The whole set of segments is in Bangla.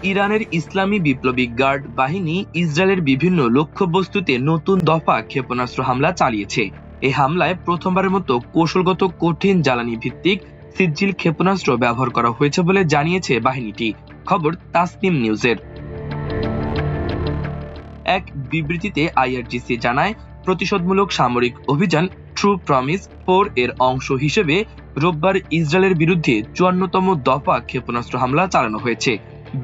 ইরানের ইসলামী বিপ্লবী গার্ড বাহিনী ইসরায়েলের বিভিন্ন লক্ষ্যবস্তুতে নতুন দফা ক্ষেপণাস্ত্র হামলা চালিয়েছে। এই হামলায় প্রথমবারের মতো কৌশলগত কঠিন জ্বালানি ভিত্তিক সিজ্জিল ক্ষেপণাস্ত্র ব্যবহার করা হয়েছে বলে জানিয়েছে বাহিনীটি। খবর তাসনিম নিউজের। এক বিবৃতিতে আইআরজিসি জানায়, প্রতিশোধমূলক সামরিক অভিযান ট্রু প্রমিস 4 এর অংশ হিসেবে রোববার ইসরায়েলের বিরুদ্ধে 54তম দফা ক্ষেপণাস্ত্র হামলা চালানো হয়েছে।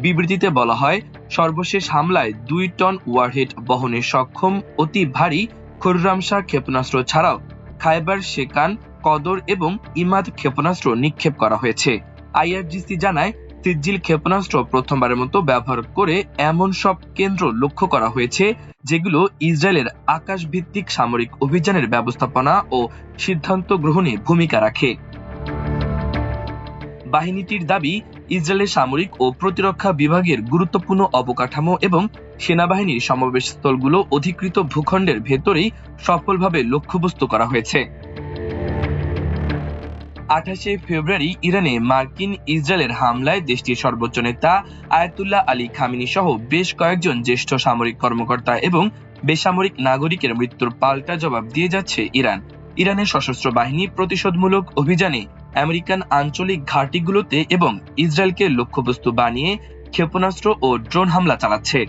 বিবৃতিতে বলা হয়, সর্বশেষ হামলায় 2 টন ওয়ারহেড বহনে সক্ষম অতি ভারী খোররামশা ক্ষেপণাস্ত্র ছাড়াও খায়বার শেকান, কদর এবং ইমাদ ক্ষেপণাস্ত্র নিক্ষেপ করা হয়েছে। আইআরজিসি জানায়, সিজ্জিল ক্ষেপণাস্ত্র প্রথমবারের মতো ব্যবহার করে এমন সব কেন্দ্র লক্ষ্য করা হয়েছে যেগুলো ইসরায়েলের আকাশভিত্তিক সামরিক অভিযানের ব্যবস্থাপনা ও সিদ্ধান্ত গ্রহণে ভূমিকা রাখে। বাহিনীটির দাবি, ইসরায়েলের সামরিক ও প্রতিরক্ষা বিভাগের গুরুত্বপূর্ণ অবকাঠামো এবং সেনাবাহিনীর সমাবেশস্থলগুলো অধিকৃত ভূখণ্ডের ভেতরেই সফলভাবে লক্ষ্যবস্তু করা হয়েছে। 28 ফেব্রুয়ারি ইরানে মার্কিন ইসরায়েলের হামলায় দেশটির সর্বোচ্চ নেতা আয়াতুল্লাহ আলী খামেনি সহ বেশ কয়েকজন জ্যেষ্ঠ সামরিক কর্মকর্তা এবং বেসামরিক নাগরিকের মৃত্যুর পাল্টা জবাব দিয়ে যাচ্ছে ইরান। ইরানের সশস্ত্র বাহিনী প্রতিশোধমূলক অভিযানে আমেরিকান আঞ্চলিক ঘাঁটিগুলোতে এবং ইসরায়েলকে লক্ষ্যবস্তু বানিয়ে ক্ষেপণাস্ত্র ও ড্রোন হামলা চালাচ্ছে।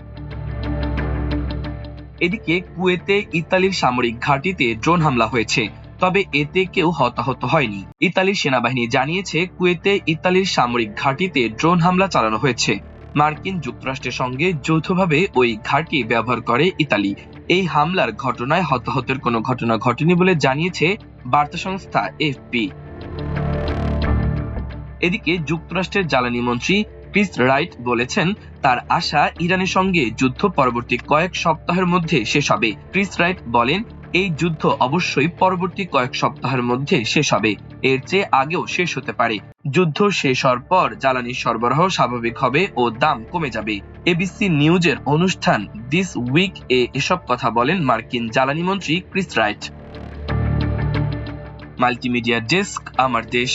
এদিকে কুয়েতে ইতালির সামরিক ঘাঁটিতে ড্রোন হামলা হয়েছে, তবে এতে কেউ হতাহত হয়নি। ইতালির সেনাবাহিনী জানিয়েছে, কুয়েতে ইতালির সামরিক ঘাঁটিতে ড্রোন হামলা চালানো হয়েছে। মার্কিন যুক্তরাষ্ট্রের সঙ্গে যৌথভাবে ওই ঘাঁটি ব্যবহার করে ইতালি। এই হামলার ঘটনায় হতাহতের কোনো ঘটনা ঘটেনি বলে জানিয়েছে বার্তা সংস্থা এএফপি। এদিকে যুক্তরাষ্ট্রের জ্বালানি মন্ত্রী ক্রিস রাইট বলেছেন, তার আশা ইরানের সঙ্গে যুদ্ধ পরবর্তী কয়েক সপ্তাহের মধ্যে শেষ হবে। ক্রিস রাইট বলেন, এই যুদ্ধ অবশ্যই পরবর্তী কয়েক সপ্তাহের মধ্যে শেষ হবে, এর চেয়ে আগেও শেষ হতে পারে। যুদ্ধ শেষ হওয়ার পর জ্বালানির সরবরাহ স্বাভাবিক হবে ও দাম কমে যাবে। এবিসি নিউজের অনুষ্ঠান দিস উইক এ এসব কথা বলেন মার্কিন জ্বালানি মন্ত্রী ক্রিস রাইট। মাল্টিমিডিয়া ডেস্ক, আমার দেশ।